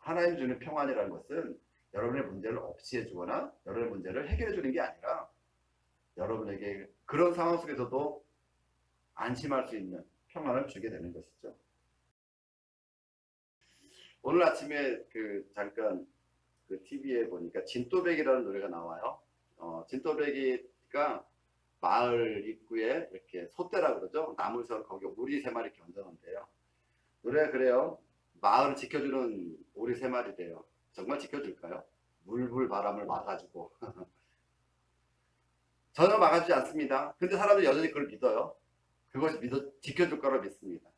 하나님 주는 평안이라는 것은 여러분의 문제를 없이 해주거나 여러분의 문제를 해결해 주는 게 아니라 여러분에게 그런 상황 속에서도 안심할 수 있는 평안을 주게 되는 것이죠. 오늘 아침에 잠깐 TV에 보니까 진또배기라는 노래가 나와요. 진또배기가 마을 입구에 이렇게 솥대라 그러죠. 나무선 거기 오리 3마리 이렇게 얹어놓은데요. 노래가 그래요. 마을을 지켜주는 오리 3마리래요. 정말 지켜줄까요? 물불 바람을 막아주고 전혀 막아주지 않습니다. 근데 사람들이 여전히 그걸 믿어요. 그것이 지켜줄 거라 믿습니다.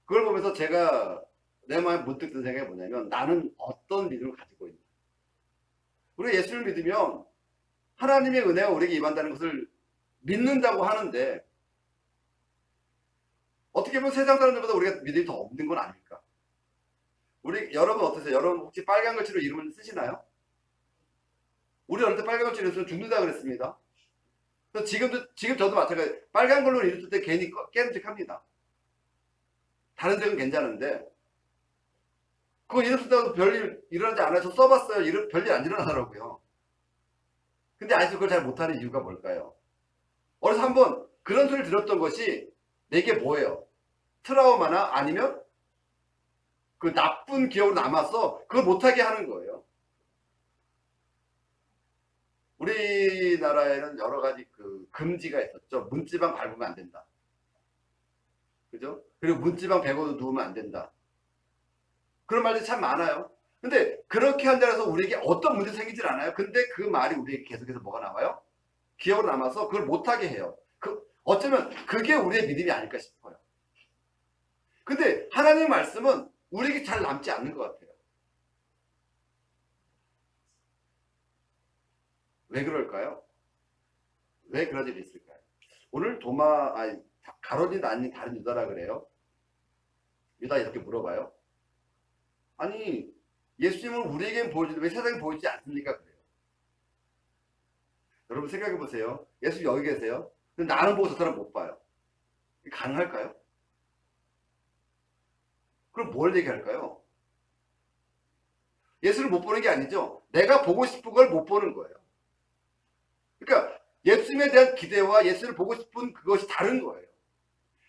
그걸 보면서 제가 내 마음에 문득 든 생각이 뭐냐면 나는 어떤 믿음을 가지고 있나. 우리가 예수를 믿으면 하나님의 은혜가 우리에게 임한다는 것을 믿는다고 하는데 어떻게 보면 세상 사람들보다 우리가 믿음이 더 없는 건 아닐까. 여러분 어떠세요? 여러분 혹시 빨간 글씨로 이름을 쓰시나요? 우리 어릴 때 빨간 글씨로 쓰면 죽는다 그랬습니다. 그래서 지금 저도 마찬가지예요. 빨간 걸로 이름 쓸 때 괜히 깨름직합니다. 다른 데는 괜찮은데 그거 이름 쓴다고 별일 일어나지 않아요. 저 써봤어요. 별일 안 일어나더라고요. 근데 아직도 그걸 잘 못하는 이유가 뭘까요? 어려서 한번 그런 소리를 들었던 것이 내게 뭐예요? 트라우마나 아니면 그 나쁜 기억으로 남아서 그걸 못하게 하는 거예요. 우리나라에는 여러 가지 금지가 있었죠. 문지방 밟으면 안 된다. 그죠? 그리고 문지방 베고도 누우면 안 된다. 그런 말들이 참 많아요. 근데 그렇게 한다고 해서 우리에게 어떤 문제 생기질 않아요. 근데 그 말이 우리에게 계속해서 뭐가 나와요? 기억으로 남아서 그걸 못하게 해요. 어쩌면 그게 우리의 믿음이 아닐까 싶어요. 근데 하나님의 말씀은 우리에게 잘 남지 않는 것 같아요. 왜 그럴까요? 왜 그런 일이 있을까요? 오늘 가론이 아닌 다른 유다라 그래요. 유다 이렇게 물어봐요. 아니 예수님은 우리에게는 보여주는데 왜 세상에 보이지 않습니까? 그래요. 여러분 생각해 보세요. 예수님 여기 계세요. 근데 나는 보고 저 사람 못 봐요. 가능할까요? 그럼 뭘 얘기할까요? 예수를 못 보는 게 아니죠. 내가 보고 싶은 걸 못 보는 거예요. 그러니까 예수님에 대한 기대와 예수를 보고 싶은 그것이 다른 거예요.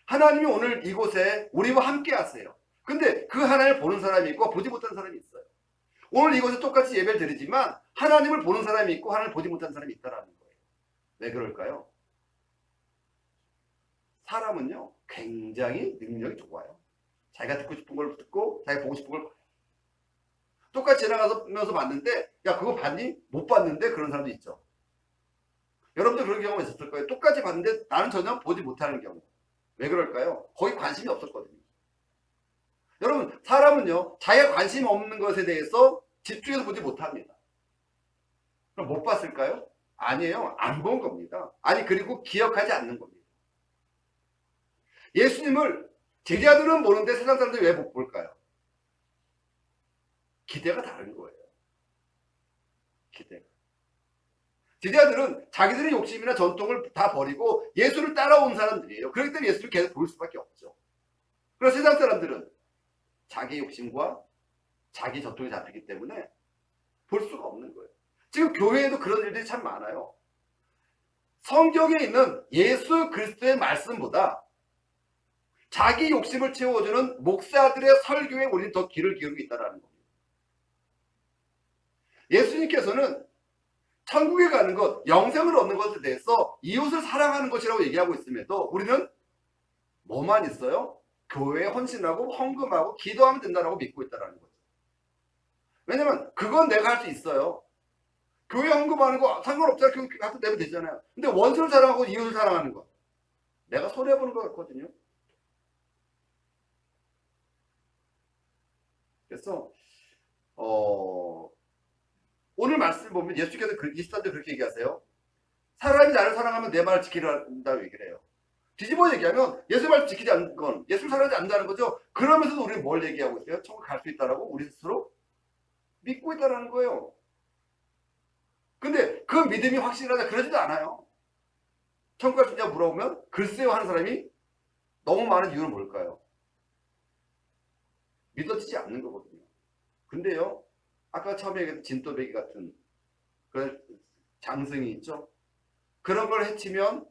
하나님이 오늘 이곳에 우리와 함께 하세요. 근데 그 하나님을 보는 사람이 있고 보지 못하는 사람이 있어요. 오늘 이곳에 똑같이 예배를 드리지만 하나님을 보는 사람이 있고 하나님을 보지 못하는 사람이 있다는 거예요. 왜 그럴까요? 사람은요 굉장히 능력이 좋아요. 자기가 듣고 싶은 걸 듣고 자기가 보고 싶은 걸 봐요. 똑같이 지나가면서 봤는데 야 그거 봤니? 못 봤는데 그런 사람도 있죠. 여러분들 그런 경우가 있었을 거예요. 똑같이 봤는데 나는 전혀 보지 못하는 경우. 왜 그럴까요? 거의 관심이 없었거든요. 여러분 사람은요 자기가 관심 없는 것에 대해서 집중해서 보지 못합니다. 그럼 못 봤을까요? 아니에요. 안 본 겁니다. 아니 그리고 기억하지 않는 겁니다. 예수님을 제자들은 보는데 세상 사람들이 왜 못 볼까요? 기대가 다른 거예요. 기대가. 제자들은 자기들의 욕심이나 전통을 다 버리고 예수를 따라온 사람들이에요. 그렇기 때문에 예수를 계속 볼 수밖에 없죠. 그래서 세상 사람들은 자기 욕심과 자기 전통이 잡히기 때문에 볼 수가 없는 거예요. 지금 교회에도 그런 일들이 참 많아요. 성경에 있는 예수 그리스도의 말씀보다 자기 욕심을 채워주는 목사들의 설교에 우리는 더 귀를 기울이고 있다는 겁니다. 예수님께서는 천국에 가는 것, 영생을 얻는 것에 대해서 이웃을 사랑하는 것이라고 얘기하고 있음에도 우리는 뭐만 있어요? 교회에 헌신하고 헌금하고 기도하면 된다고 믿고 있다는 거죠. 왜냐면 그건 내가 할 수 있어요. 교회 헌금하는 거 상관없잖아요. 교회 가서 내면 되잖아요. 근데 원수를 사랑하고 이웃을 사랑하는 거 내가 손해보는 것 같거든요. 그래서 오늘 말씀을 보면 예수께서 23절 그렇게 얘기하세요. 사람이 나를 사랑하면 내 말을 지키려 한다고 얘기를 해요. 뒤집어 얘기하면 예수의 말을 지키지 않는 건 예수를 사랑하지 않는다는 거죠. 그러면서도 우리는 뭘 얘기하고 있어요? 천국 갈 수 있다라고 우리 스스로 믿고 있다는 거예요. 근데 그 믿음이 확실하다 그러지도 않아요. 천국 갈 수 있냐고 물어보면 글쎄요 하는 사람이 너무 많은 이유는 뭘까요? 믿어지지 않는 거거든요. 근데요, 아까 처음에 얘기했던 진또배기 같은 그런 장승이 있죠. 그런 걸 해치면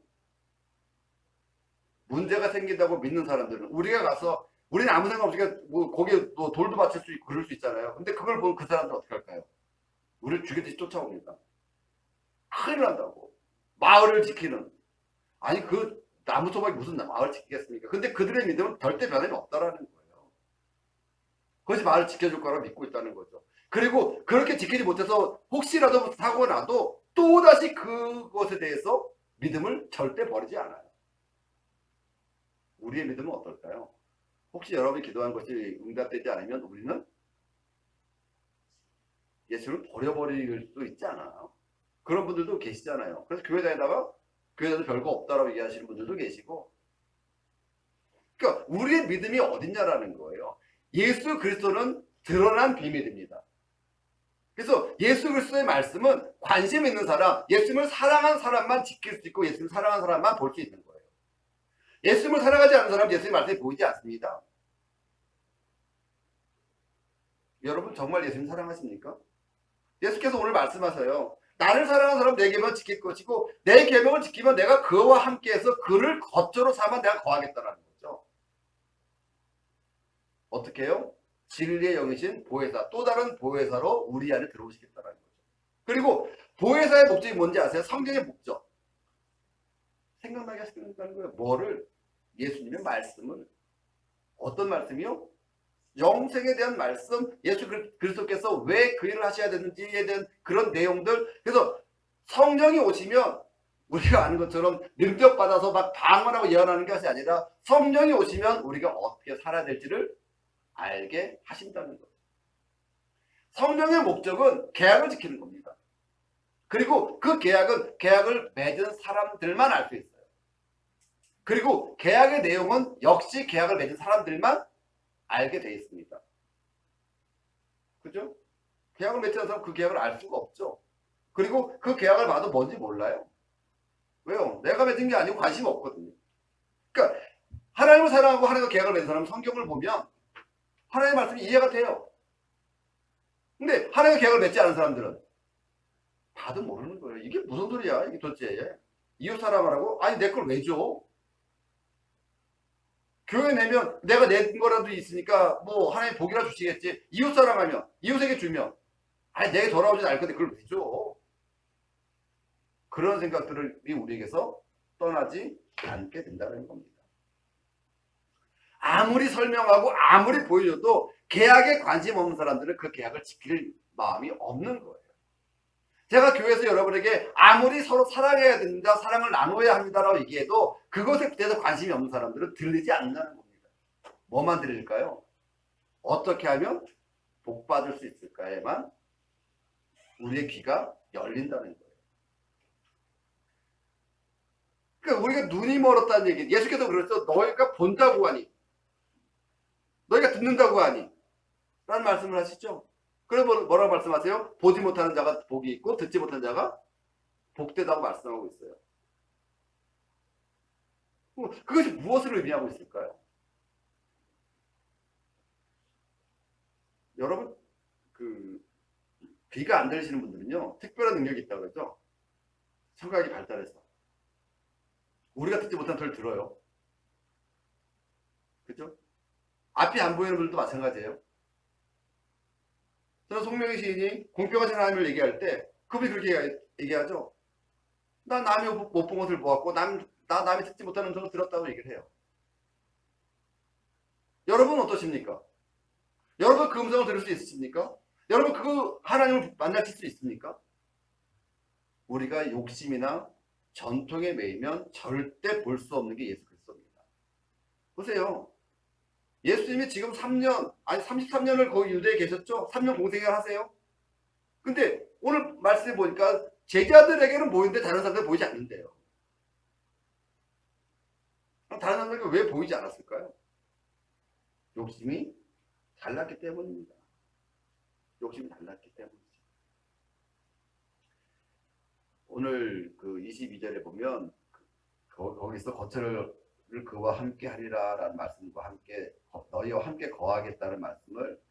문제가 생긴다고 믿는 사람들은 우리가 가서 우리는 아무 생각 없이 뭐 거기에 또 돌도 맞출 수 있고 그럴 수 있잖아요. 근데 그걸 보면 그 사람들은 어떻게 할까요? 우리를 죽이듯이 쫓아옵니다. 큰일 난다고. 마을을 지키는. 아니 그 나무 토막이 무슨 마을을 지키겠습니까? 근데 그들의 믿음은 절대 변함이 없다라는 거예요. 그것이 마을을 지켜줄 거라고 믿고 있다는 거죠. 그리고 그렇게 지키지 못해서 혹시라도 사고가 나도 또다시 그것에 대해서 믿음을 절대 버리지 않아요. 우리의 믿음은 어떨까요? 혹시 여러분이 기도한 것이 응답되지 않으면 우리는 예수를 버려버릴 수도 있지 않아요? 그런 분들도 계시잖아요. 그래서 교회 다니다가 교회에서 별거 없다라고 얘기하시는 분들도 계시고. 그러니까 우리의 믿음이 어딨냐라는 거예요. 예수 그리스도는 드러난 비밀입니다. 그래서 예수 그리스도의 말씀은 관심 있는 사람, 예수님을 사랑한 사람만 지킬 수 있고 예수님을 사랑한 사람만 볼 수 있는 거예요. 예수님을 사랑하지 않는 사람은 예수님의 말씀이 보이지 않습니다. 여러분 정말 예수님 사랑하십니까? 예수께서 오늘 말씀하세요. 나를 사랑하는 사람 내 계명을 지킬 것이고 내 계명을 지키면 내가 그와 함께해서 그를 거처로 삼아 내가 거하겠다라는 거죠. 어떻게 해요? 진리의 영이신 보혜사, 또 다른 보혜사로 우리 안에 들어오시겠다라는 거죠. 그리고 보혜사의 목적이 뭔지 아세요? 성경의 목적. 생각나게 하시는 거예요. 뭐를? 예수님의 말씀을. 어떤 말씀이요? 영생에 대한 말씀, 예수 그리스도께서 왜 그 일을 하셔야 되는지에 대한 그런 내용들. 그래서 성령이 오시면 우리가 아는 것처럼 능력받아서 막 방언하고 예언하는 것이 아니라 성령이 오시면 우리가 어떻게 살아야 될지를 알게 하신다는 거죠. 성령의 목적은 계약을 지키는 겁니다. 그리고 그 계약은 계약을 맺은 사람들만 알 수 있어요. 그리고 계약의 내용은 역시 계약을 맺은 사람들만 알게 돼 있습니다. 그죠? 계약을 맺지 않은 사람은 그 계약을 알 수가 없죠. 그리고 그 계약을 봐도 뭔지 몰라요. 왜요? 내가 맺은 게 아니고 관심 없거든요. 그러니까 하나님을 사랑하고 하나님과 계약을 맺은 사람은 성경을 보면 하나님의 말씀이 이해가 돼요. 근데 하나님과 계약을 맺지 않은 사람들은 봐도 모르는 거예요. 이게 무슨 소리야? 이게 도대체. 이웃 사랑하라고? 아니 내 걸 왜 줘? 교회 내면 내가 낸 거라도 있으니까 뭐 하나님 복이라 주시겠지. 이웃 사랑하면 이웃에게 주면 아니 내게 돌아오진 않을 건데 그걸 왜 줘? 그런 생각들이 우리에게서 떠나지 않게 된다는 겁니다. 아무리 설명하고 아무리 보여줘도 계약에 관심 없는 사람들은 그 계약을 지킬 마음이 없는 거예요. 제가 교회에서 여러분에게 아무리 서로 사랑해야 된다, 사랑을 나눠야 합니다라고 얘기해도 그것에 대해서 관심이 없는 사람들은 들리지 않는다는 겁니다. 뭐만 들릴까요? 어떻게 하면 복 받을 수 있을까에만 우리의 귀가 열린다는 거예요. 그러니까 우리가 눈이 멀었다는 얘기. 예수께서 그랬죠. 너희가 본다고 하니, 너희가 듣는다고 하니 라는 말씀을 하시죠. 그래서 뭐라고 말씀하세요? 보지 못하는 자가 복이 있고 듣지 못하는 자가 복되다고 말씀하고 있어요. 그것이 무엇을 의미하고 있을까요? 여러분 그 귀가 안 들리시는 분들은요 특별한 능력이 있다고 그러죠. 청각이 발달해서 우리가 듣지 못한 소리를 들어요. 그죠? 앞이 안 보이는 분들도 마찬가지예요. 저는 송명희 시인이 공평하신 하나님을 얘기할 때 그분이 그렇게 얘기하죠. 나 남이 못 본 것을 보았고 나 남이 듣지 못하는 음성을 들었다고 얘기를 해요. 여러분은 어떠십니까? 여러분 그 음성을 들을 수 있으십니까? 여러분 그 하나님을 만나실 수 있습니까? 우리가 욕심이나 전통에 매이면 절대 볼 수 없는 게 예수 그리스도입니다. 보세요. 예수님이 지금 3년, 아니 33년을 거기 유대에 계셨죠? 3년 공생을 하세요. 근데 오늘 말씀해 보니까 제자들에게는 보이는데 다른 사람들은 보이지 않는데요. 다른 사람들에게 왜 보이지 않았을까요? 욕심이 달랐기 때문입니다. 욕심이 달랐기 때문이죠. 오늘 그 22절에 보면 거기서 거처를 그와 함께 하리라 라는 말씀과 함께 너희와 함께 거하겠다는 말씀을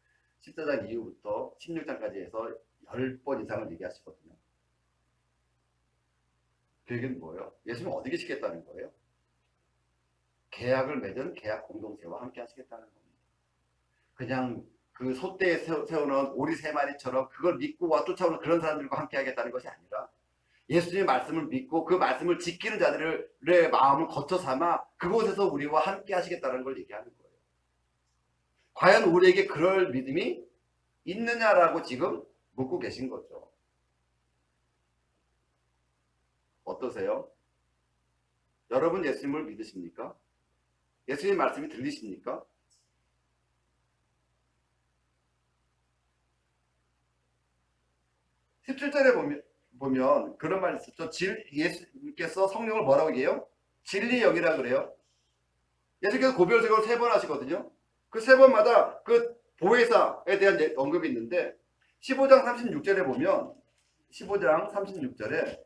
10절 14장 이후부터 16장까지 해서 10번 이상을 얘기하시거든요. 그 얘기는 뭐예요? 예수님 어디 계시겠다는 거예요? 계약을 맺은 계약 공동체와 함께 하시겠다는 겁니다. 그냥 그 소떼에 세우는 오리 세 마리처럼 그걸 믿고 와 쫓아오는 그런 사람들과 함께 하겠다는 것이 아니라 예수님의 말씀을 믿고 그 말씀을 지키는 자들의 마음을 거쳐 삼아 그곳에서 우리와 함께 하시겠다는 걸 얘기하는 거예요. 과연 우리에게 그럴 믿음이 있느냐라고 지금 묻고 계신 거죠. 어떠세요? 여러분 예수님을 믿으십니까? 예수님 말씀이 들리십니까? (17절에) 보면 그런 말이 있었죠. 예수님께서 성령을 뭐라고 얘기해요? 진리의 영이라 그래요. 예수님께서 고별적으로 3번 하시거든요. 그 3번마다 그 보혜사에 대한 언급이 있는데 15장 36절에 보면 15장 36절에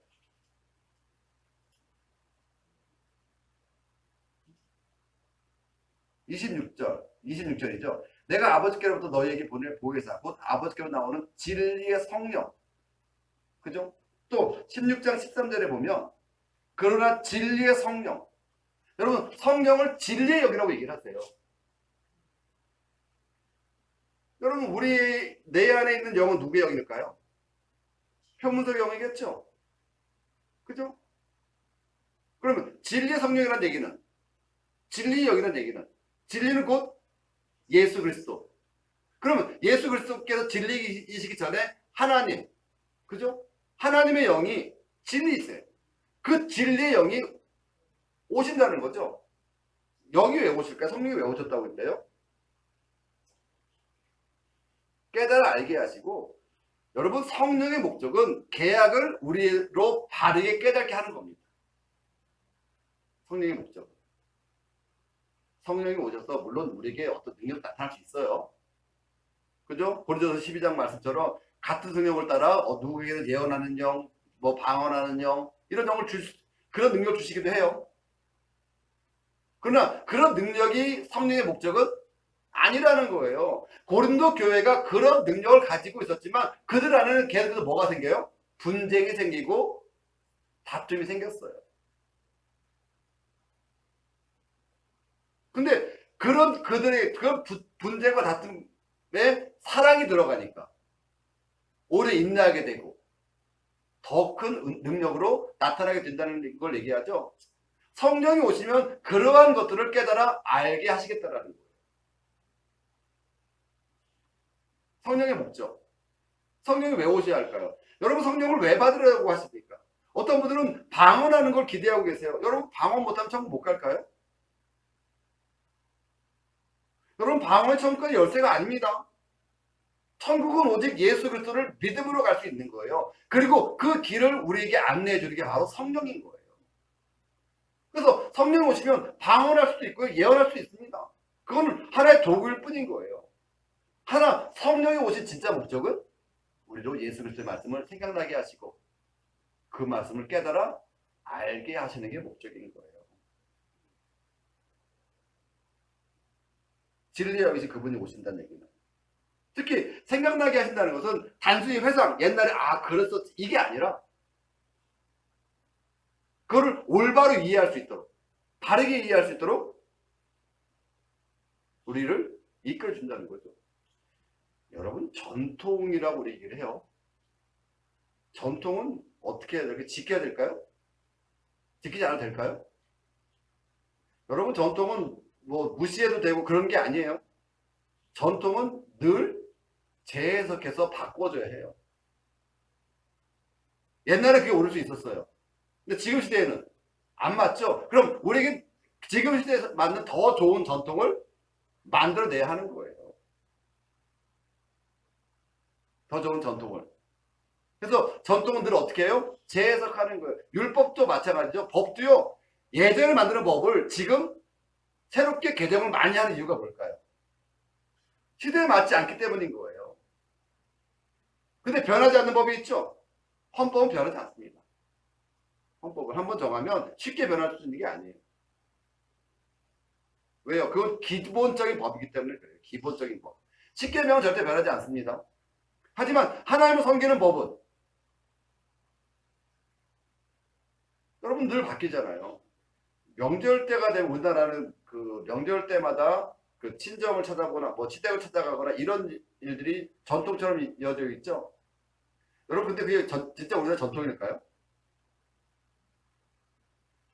26절이죠. 내가 아버지께로부터 너희에게 보낼 보혜사 곧 아버지께로 나오는 진리의 성령. 그죠? 또 16장 13절에 보면 그러나 진리의 성령. 여러분 성령을 진리의 영이라고 얘기를 하세요. 여러분 우리 내 안에 있는 영은 누구의 영일까요? 표문적 영이겠죠. 그죠? 그러면 진리의 성령이라는 얘기는 진리의 영이라는 얘기는 진리는 곧 예수 그리스도. 그러면 예수 그리스도께서 진리이시기 전에 하나님, 그죠? 하나님의 영이 진리이세요. 그 진리의 영이 오신다는 거죠. 영이 왜 오실까요? 성령이 왜 오셨다고 했대요? 깨달아 알게 하시고, 여러분 성령의 목적은 계약을 우리로 바르게 깨닫게 하는 겁니다. 성령의 목적은. 성령이 오셔서 물론 우리에게 어떤 능력이 나타날 수 있어요. 그죠? 고린도서 12장 말씀처럼 같은 성령을 따라 누구에게는 예언하는 영, 뭐 방언하는 영, 이런 영을 그런 능력을 주시기도 해요. 그러나 그런 능력이 성령의 목적은 아니라는 거예요. 고린도 교회가 그런 능력을 가지고 있었지만 그들 안에는 걔네들도 뭐가 생겨요? 분쟁이 생기고 다툼이 생겼어요. 근데 그런 그들의 그 분쟁과 다툼에 사랑이 들어가니까 오래 인내하게 되고 더 큰 능력으로 나타나게 된다는 걸 얘기하죠. 성령이 오시면 그러한 것들을 깨달아 알게 하시겠다라는 거예요. 성령의 목적. 성령이 왜 오셔야 할까요? 여러분 성령을 왜 받으려고 하십니까? 어떤 분들은 방언하는 걸 기대하고 계세요. 여러분 방언 못하면 천국 못 갈까요? 여러분 방언이 천국의 열쇠가 아닙니다. 천국은 오직 예수 그리스도를 믿음으로 갈 수 있는 거예요. 그리고 그 길을 우리에게 안내해 주는 게 바로 성령인 거예요. 그래서 성령 오시면 방언할 수도 있고요. 예언할 수 있습니다. 그건 하나의 도구일 뿐인 거예요. 하나 성령이 오신 진짜 목적은 우리로 예수 그리스도의 말씀을 생각나게 하시고 그 말씀을 깨달아 알게 하시는 게 목적인 거예요. 진리의 영이신 그분이 오신다는 얘기는 특히 생각나게 하신다는 것은 단순히 회상 옛날에 그랬었지 이게 아니라 그거를 올바로 이해할 수 있도록 바르게 이해할 수 있도록 우리를 이끌어 준다는 거죠. 여러분 전통이라고 우리 얘기를 해요. 전통은 어떻게 이렇게 지켜야 될까요? 지키지 않아도 될까요? 여러분 전통은 뭐 무시해도 되고 그런 게 아니에요. 전통은 늘 재해석해서 바꿔줘야 해요. 옛날에 그게 옳을 수 있었어요. 근데 지금 시대에는 안 맞죠? 그럼 우리에게 지금 시대에 맞는 더 좋은 전통을 만들어내야 하는 거예요. 더 좋은 전통을. 그래서 전통은 늘 어떻게 해요? 재해석하는 거예요. 율법도 마찬가지죠. 법도요. 예전에 만드는 법을 지금 새롭게 개정을 많이 하는 이유가 뭘까요? 시대에 맞지 않기 때문인 거예요. 근데 변하지 않는 법이 있죠. 헌법은 변하지 않습니다. 헌법을 한번 정하면 쉽게 변할 수 있는 게 아니에요. 왜요? 그건 기본적인 법이기 때문에 그래요. 기본적인 법. 십계명은 절대 변하지 않습니다. 하지만 하나님을 섬기는 법은 여러분 늘 바뀌잖아요. 명절 때가 되면 우리나라는 그 명절 때마다 그 친정을 찾아보거나 뭐 시댁을 찾아가거나 이런 일들이 전통처럼 이어져 있죠. 여러분 근데 그게 진짜 우리나라 전통일까요?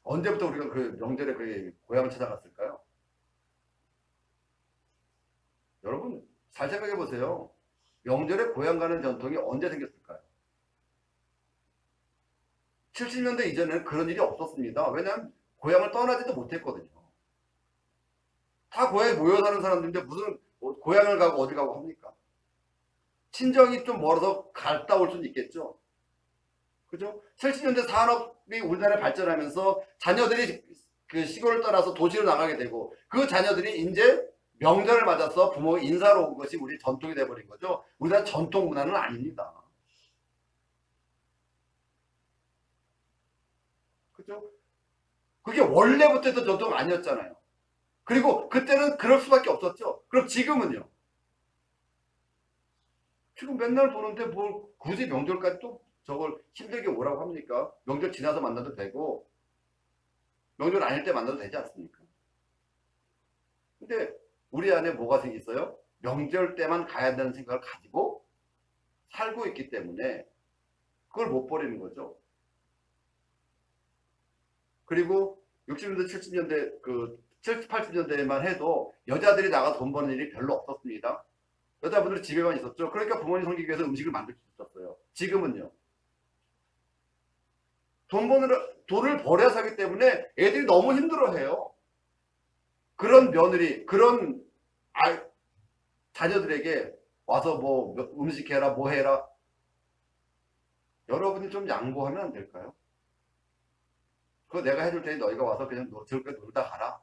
언제부터 우리가 그 명절에 그 고향을 찾아갔을까요? 여러분 잘 생각해 보세요. 명절에 고향 가는 전통이 언제 생겼을까요? 70년대 이전에는 그런 일이 없었습니다. 왜냐하면 고향을 떠나지도 못했거든요. 다 고향에 모여 사는 사람들인데 무슨 고향을 가고 어디 가고 합니까? 친정이 좀 멀어서 갔다 올 수는 있겠죠. 그죠? 70년대 산업이 우리나라에 발전하면서 자녀들이 그 시골을 떠나서 도시로 나가게 되고 그 자녀들이 이제 명절을 맞아서 부모 인사로 온 것이 우리 전통이 돼버린 거죠. 우리나라 전통 문화는 아닙니다. 그죠? 그게 원래부터 했던 전통 아니었잖아요. 그리고 그때는 그럴 수밖에 없었죠. 그럼 지금은요? 지금 맨날 보는데 뭘 굳이 명절까지 또 저걸 힘들게 오라고 합니까? 명절 지나서 만나도 되고 명절 아닐 때 만나도 되지 않습니까? 근데 우리 안에 뭐가 생겼어요? 명절 때만 가야 한다는 생각을 가지고 살고 있기 때문에 그걸 못 버리는 거죠. 그리고 60년대, 70년대, 그 70, 80년대만 해도 여자들이 나가 돈 버는 일이 별로 없었습니다. 여자분들이 집에만 있었죠. 그러니까 부모님 섬기기 위해서 음식을 만들 수 있었어요. 지금은요. 돈을 벌어야 사기 때문에 애들이 너무 힘들어해요. 그런 며느리, 그런 자녀들에게 와서 뭐 음식 해라, 뭐 해라. 여러분이 좀 양보하면 안 될까요? 그거 내가 해줄 테니 너희가 와서 그냥 즐겁게 놀다 가라.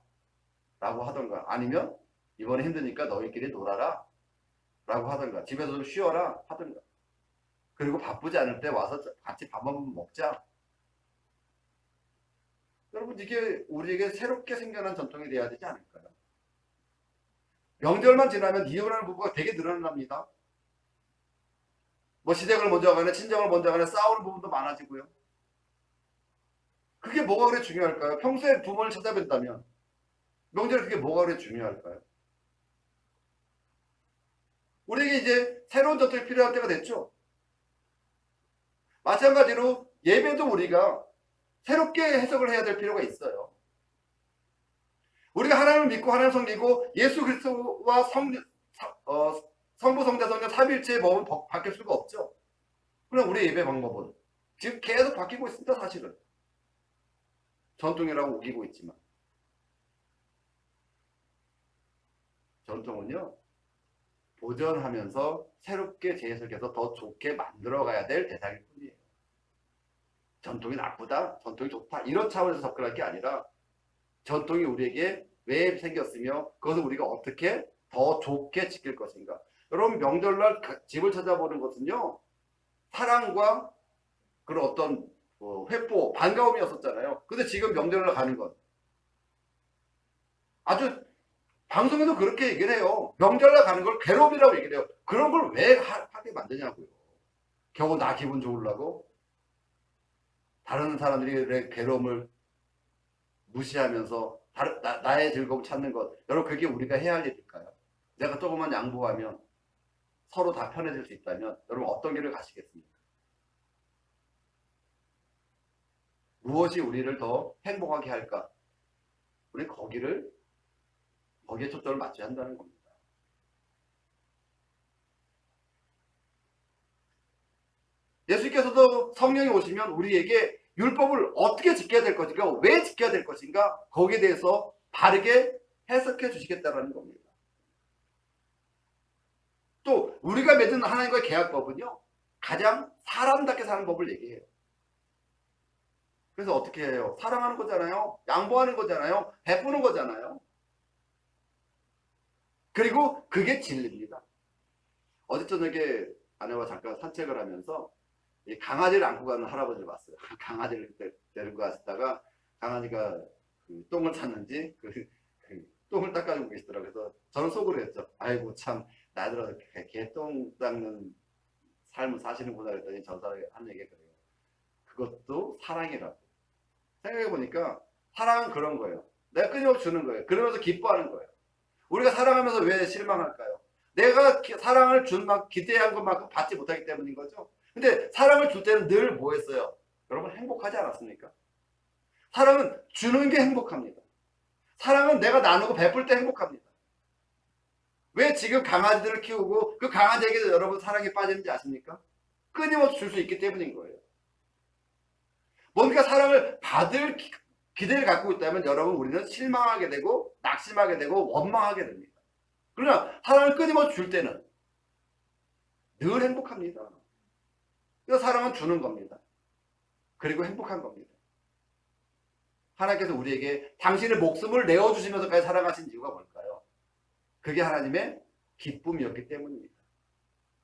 라고 하던가. 아니면 이번에 힘드니까 너희끼리 놀아라. 라고 하던가. 집에서 좀 쉬어라. 하던가. 그리고 바쁘지 않을 때 와서 같이 밥 한번 먹자. 여러분 이게 우리에게 새롭게 생겨난 전통이 돼야 되지 않을까요? 명절만 지나면 이혼하는 부부가 되게 늘어납니다. 뭐 시댁을 먼저 가네 친정을 먼저 가네 싸우는 부분도 많아지고요. 그게 뭐가 그래 중요할까요? 평소에 부모를 찾아뵌다면 명절에 그게 뭐가 그래 중요할까요? 우리에게 이제 새로운 전통이 필요할 때가 됐죠. 마찬가지로 예배도 우리가 새롭게 해석을 해야 될 필요가 있어요. 우리가 하나님을 믿고 하나님을 섬기고 예수 그리스도와 성부 성자 성령 삼위일체의 법은 바뀔 수가 없죠. 그럼 우리의 예배 방법은 지금 계속 바뀌고 있습니다. 사실은 전통이라고 우기고 있지만 전통은요 보존하면서 새롭게 재해석해서 더 좋게 만들어가야 될 대상일 뿐이에요. 전통이 나쁘다, 전통이 좋다 이런 차원에서 접근할 게 아니라 전통이 우리에게 왜 생겼으며 그것을 우리가 어떻게 더 좋게 지킬 것인가. 여러분 명절날 집을 찾아보는 것은요 사랑과 그런 어떤 회포, 반가움이었었잖아요. 근데 지금 명절날 가는 것 아주 방송에도 그렇게 얘기를 해요. 명절날 가는 걸 괴로움이라고 얘기를 해요. 그런 걸 왜 하게 만드냐고요. 겨우 나 기분 좋으려고 다른 사람들의 괴로움을 무시하면서 나의 즐거움 찾는 것. 여러분 그게 우리가 해야 할 일일까요? 내가 조금만 양보하면 서로 다 편해질 수 있다면 여러분 어떤 길을 가시겠습니까? 무엇이 우리를 더 행복하게 할까? 우리 거기에 초점을 맞춰야 한다는 겁니다. 예수께서도 성령이 오시면 우리에게 율법을 어떻게 지켜야 될 것인가, 왜 지켜야 될 것인가, 거기에 대해서 바르게 해석해 주시겠다는 겁니다. 또 우리가 맺은 하나님과의 계약법은요, 가장 사람답게 사는 법을 얘기해요. 그래서 어떻게 해요? 사랑하는 거잖아요. 양보하는 거잖아요. 베푸는 거잖아요. 그리고 그게 진리입니다. 어제 저녁에 아내와 잠깐 산책을 하면서 강아지를 안고 가는 할아버지를 봤어요. 강아지를 데리고 갔다가 강아지가 그 똥을 찼는지 그 똥을 닦아주고 계시더라고요. 그래서 저는 속으로 했죠. 아이고 참 나들어서 개똥 닦는 삶을 사시는구나 그랬더니 저 사람이 하는 얘기가 그래요. 그것도 사랑이라고. 생각해보니까 사랑은 그런 거예요. 내가 끊임없이 주는 거예요. 그러면서 기뻐하는 거예요. 우리가 사랑하면서 왜 실망할까요? 내가 사랑을 준 만큼 기대한 것만큼 받지 못하기 때문인 거죠. 근데 사랑을 줄 때는 늘 뭐 했어요? 여러분 행복하지 않았습니까? 사랑은 주는 게 행복합니다. 사랑은 내가 나누고 베풀 때 행복합니다. 왜 지금 강아지들을 키우고 그 강아지에게도 여러분 사랑에 빠지는지 아십니까? 끊임없이 줄 수 있기 때문인 거예요. 뭔가 사랑을 받을 기대를 갖고 있다면 여러분 우리는 실망하게 되고 낙심하게 되고 원망하게 됩니다. 그러나 사랑을 끊임없이 줄 때는 늘 행복합니다. 그래서 사랑은 주는 겁니다. 그리고 행복한 겁니다. 하나님께서 우리에게 당신의 목숨을 내어주시면서까지 사랑하신 이유가 뭘까요? 그게 하나님의 기쁨이었기 때문입니다.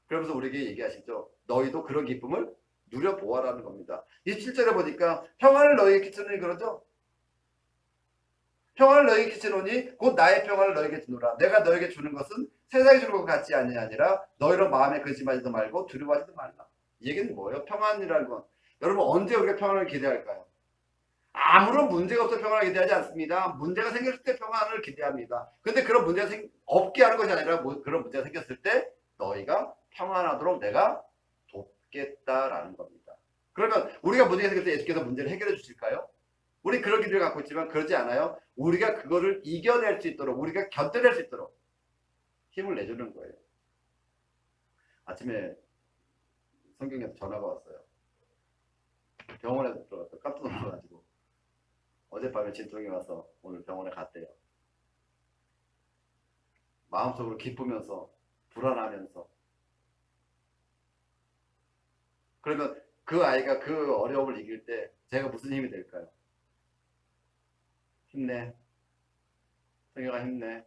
그러면서 우리에게 얘기하시죠. 너희도 그런 기쁨을 누려보아라는 겁니다. 27절에 보니까 평안을 너희에게 끼치노니 그러죠. 평안을 너희에게 끼치노니 곧 나의 평안을 너희에게 주노라. 내가 너희에게 주는 것은 세상이 주는 것 같지 아니라 너희로 마음에 근심하지도 말고 두려워하지도 말라. 이 얘기는 뭐예요? 평안이라는 건 여러분 언제 우리가 평안을 기대할까요? 아무런 문제가 없어 평안을 기대하지 않습니다. 문제가 생겼을 때 평안을 기대합니다. 근데 그런 문제가 없게 하는 것이 아니라 그런 문제가 생겼을 때 너희가 평안하도록 내가 돕겠다라는 겁니다. 그러면 우리가 문제가 생겼을 때 예수께서 문제를 해결해 주실까요? 우리 그런 기대를 갖고 있지만 그러지 않아요. 우리가 그거를 이겨낼 수 있도록 우리가 견뎌낼 수 있도록 힘을 내주는 거예요. 아침에 성경에서 전화가 왔어요. 병원에 들어가서 깜짝 놀라가지고 어젯밤에 진통이 와서 오늘 병원에 갔대요. 마음속으로 기쁘면서 불안하면서. 그러면 그 아이가 그 어려움을 이길 때 제가 무슨 힘이 될까요? 힘내. 성경아 힘내.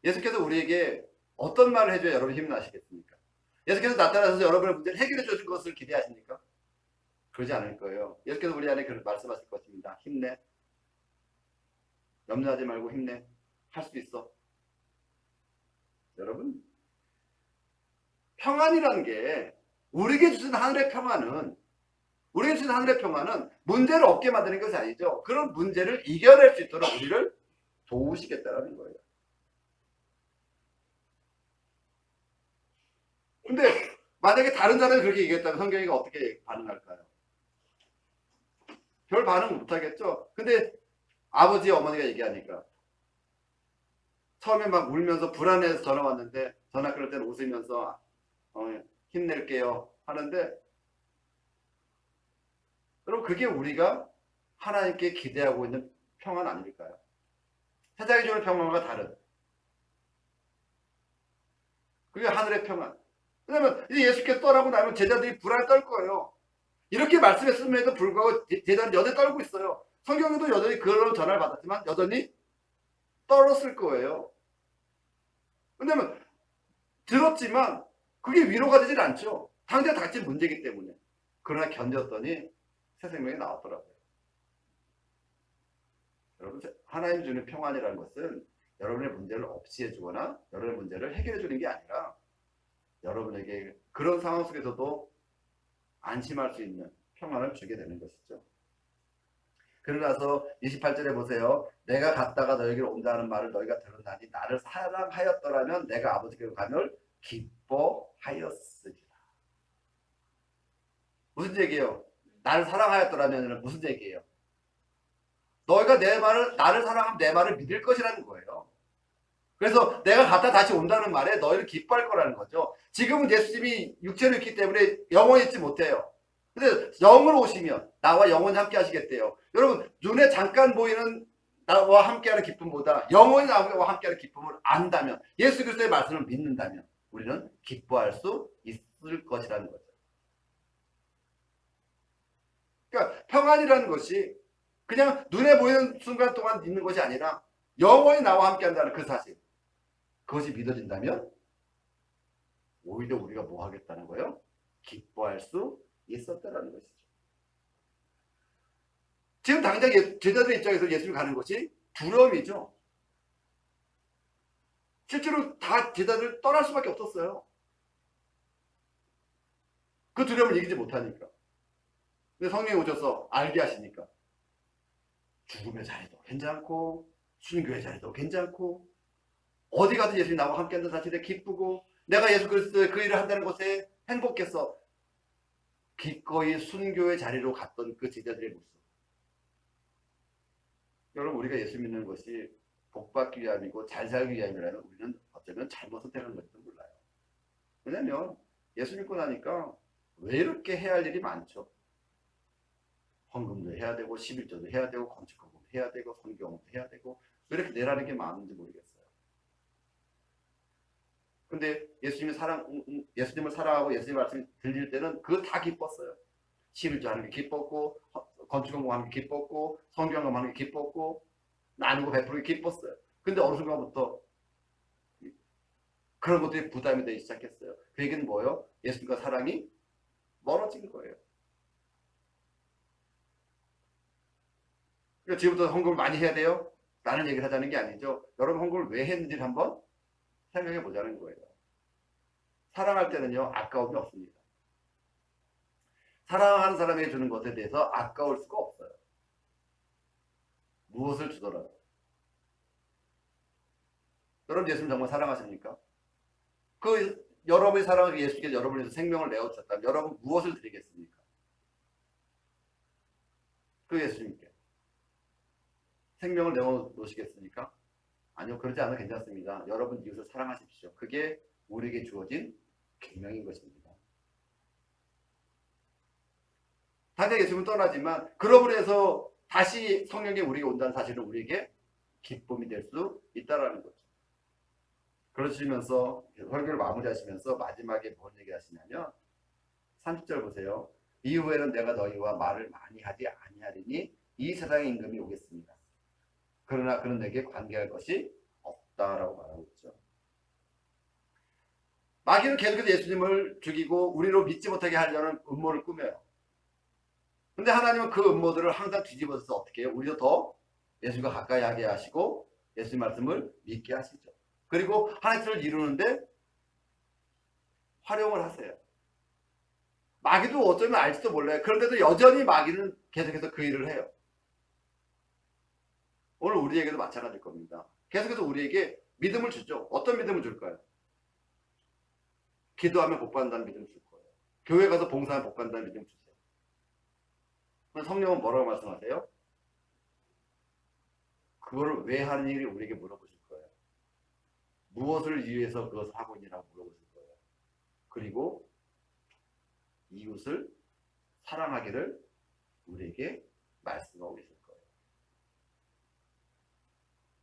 예수께서 우리에게 어떤 말을 해줘야 여러분 힘이 나시겠습니까? 예수께서 나타나셔서 여러분의 문제를 해결해 주실 것을 기대하십니까? 그러지 않을 거예요. 예수께서 우리 안에 그렇게 말씀하실 것입니다. 힘내. 염려하지 말고 힘내. 할 수 있어. 여러분 평안이라는 게 우리에게 주신 하늘의 평안은 문제를 없게 만드는 것이 아니죠. 그런 문제를 이겨낼 수 있도록 우리를 도우시겠다라는 거예요. 근데 만약에 다른 사람이 그렇게 얘기했다면 성경이 어떻게 반응할까요? 별 반응 못하겠죠. 근데 아버지 어머니가 얘기하니까 처음에 막 울면서 불안해서 전화 왔는데 전화 끊을 때는 웃으면서 힘낼게요 하는데 여러분 그게 우리가 하나님께 기대하고 있는 평안 아닐까요? 세상이 주는 평안과 다른 그게 하늘의 평안. 왜냐면 이제 예수께서 떠나고 나면 제자들이 불안에 떨 거예요. 이렇게 말씀했음에도 불구하고 제자는 여전히 떨고 있어요. 성경에도 여전히 그런 전화를 받았지만 여전히 떨었을 거예요. 왜냐면 들었지만 그게 위로가 되질 않죠. 당장 닥친 문제이기 때문에. 그러나 견뎠더니 새 생명이 나왔더라고요. 여러분 하나님 주는 평안이라는 것은 여러분의 문제를 없이 해주거나 여러분의 문제를 해결해 주는 게 아니라 여러분에게 그런 상황 속에서도 안심할 수 있는 평안을 주게 되는 것이죠. 그러나서 28절에 보세요. 내가 갔다가 너에게로 온다는 말을 너희가 들었나니 나를 사랑하였더라면 내가 아버지께로 가면 기뻐하였으리라. 무슨 얘기예요? 나를 사랑하였더라면 무슨 얘기예요? 너희가 나를 사랑하면 내 말을 믿을 것이라는 거예요. 그래서 내가 갔다 다시 온다는 말에 너희를 기뻐할 거라는 거죠. 지금은 예수님이 육체로 있기 때문에 영원히 있지 못해요. 근데 영으로 오시면 나와 영원히 함께 하시겠대요. 여러분 눈에 잠깐 보이는 나와 함께하는 기쁨보다 영원히 나와 함께하는 기쁨을 안다면 예수 그리스도의 말씀을 믿는다면 우리는 기뻐할 수 있을 것이라는 거죠. 그러니까 평안이라는 것이 그냥 눈에 보이는 순간 동안 있는 것이 아니라 영원히 나와 함께한다는 그 사실. 그것이 믿어진다면 오히려 우리가 뭐 하겠다는 거예요? 기뻐할 수 있었다라는 것이죠. 지금 당장 제자들 입장에서 예수를 가는 것이 두려움이죠. 실제로 다 제자들을 떠날 수밖에 없었어요. 그 두려움을 이기지 못하니까. 근데 성령이 오셔서 알게 하시니까 죽음의 자리도 괜찮고 순교의 자리도 괜찮고 어디 가든 예수님이 나와 함께한다는 사실에 기쁘고 내가 예수 그리스도의 그 일을 한다는 것에 행복해서 기꺼이 순교의 자리로 갔던 그 제자들의 모습. 여러분 우리가 예수 믿는 것이 복받기 위함이고 잘 살기 위함이라면 우리는 어쩌면 잘못 선택한 것일지도 몰라요. 왜냐면 예수 믿고 나니까 왜 이렇게 해야 할 일이 많죠. 헌금도 해야 되고 11조도 해야 되고 건축헌금도 해야 되고 선교도 해야 되고 왜 이렇게 내라는 게 많은지 모르겠어요. 근데 예수님을 사랑하고 예수님 말씀이 들릴 때는 그거 다 기뻤어요. 11조 하는 게 기뻤고 건축헌금 하는 게 기뻤고 선교헌금 하는 게 기뻤고 나누고 베푸는 게 기뻤어요. 근데 어느 순간부터 그런 것들이 부담이 되기 시작했어요. 그 얘기는 뭐예요? 예수님과 사랑이 멀어진 거예요. 그러니까 지금부터 헌금을 많이 해야 돼요? 라는 얘기를 하자는 게 아니죠. 여러분 헌금을 왜 했는지를 한번 생각해 보자는 거예요. 사랑할 때는요 아까움이 없습니다. 사랑하는 사람에게 주는 것에 대해서 아까울 수가 없어요. 무엇을 주더라도. 여러분 예수님 정말 사랑하십니까? 그 여러분이 사랑하기 예수님께서 여러분을 위해서 생명을 내어주셨다면 여러분 무엇을 드리겠습니까? 그 예수님께 생명을 내어놓으시겠습니까? 아니요, 그러지 않아도 괜찮습니다. 여러분 이웃을 사랑하십시오. 그게 우리에게 주어진 계명인 것입니다. 당장 예수님은 떠나지만 그러므로 해서 다시 성령이 우리에게 온다는 사실은 우리에게 기쁨이 될 수 있다는 거죠. 그러시면서 설교를 마무리하시면서 마지막에 뭔 얘기 하시냐면 30절 보세요. 이후에는 내가 너희와 말을 많이 하지 아니하리니 이 세상의 임금이 오겠습니다. 그러나 그는 내게 관계할 것이 없다라고 말하고 있죠. 마귀는 계속해서 예수님을 죽이고 우리로 믿지 못하게 하려는 음모를 꾸며요. 근데 하나님은 그 음모들을 항상 뒤집어서 어떻게 해요? 우리도 더 예수님과 가까이 하게 하시고 예수님 말씀을 믿게 하시죠. 그리고 하나님의 뜻을 이루는데 활용을 하세요. 마귀도 어쩌면 알지도 몰라요. 그런데도 여전히 마귀는 계속해서 그 일을 해요. 오늘 우리에게도 마찬가지일 겁니다. 계속해서 우리에게 믿음을 주죠. 어떤 믿음을 줄까요? 기도하면 복 받는다는 믿음을 줄 거예요. 교회 가서 봉사하면 복 받는다는 믿음을 주세요. 성령은 뭐라고 말씀하세요? 그거를 왜 하는 일이 우리에게 물어보실 거예요. 무엇을 위해서 그것을 하고 있냐고 물어보실 거예요. 그리고 이웃을 사랑하기를 우리에게 말씀하고 계실 거예요.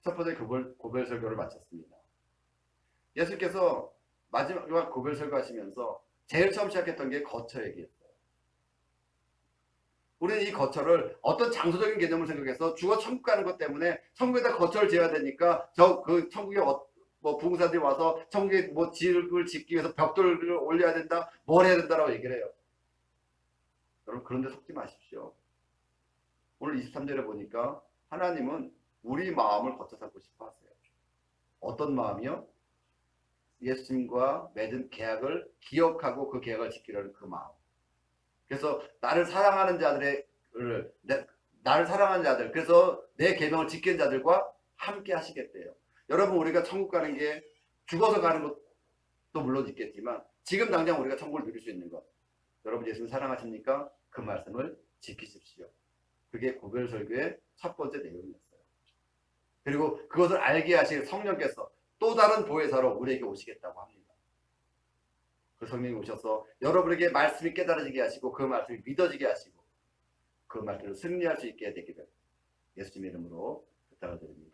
첫 번째 고별 설교를 마쳤습니다. 예수께서 마지막 고별 설교하시면서 제일 처음 시작했던 게 거처 얘기였어요. 우리는 이 거처를 어떤 장소적인 개념을 생각해서 죽어 천국 가는 것 때문에 천국에다 거처를 지어야 되니까 그 천국에 뭐 부흥사들이 와서 천국에 뭐 집을 짓기 위해서 벽돌을 올려야 된다, 뭘 해야 된다라고 얘기를 해요. 여러분 그런데 속지 마십시오. 오늘 23절에 보니까 하나님은 우리 마음을 거쳐 삼고 싶어 하세요. 어떤 마음이요? 예수님과 맺은 계약을 기억하고 그 계약을 지키려는 그 마음. 그래서 나를 사랑하는 자들, 그래서 내 계명을 지키는 자들과 함께 하시겠대요. 여러분 우리가 천국 가는 게 죽어서 가는 것도 물론 있겠지만 지금 당장 우리가 천국을 누릴 수 있는 것. 여러분 예수님 사랑하십니까? 그 말씀을 지키십시오. 그게 고별 설교의 첫 번째 내용이었어요. 그리고 그것을 알게 하실 성령께서 또 다른 보혜사로 우리에게 오시겠다고 합니다. 그 성령이 오셔서 여러분에게 말씀이 깨달아지게 하시고 그 말씀이 믿어지게 하시고 그 말씀을 승리할 수 있게 되기를 예수님의 이름으로 부탁을 드립니다.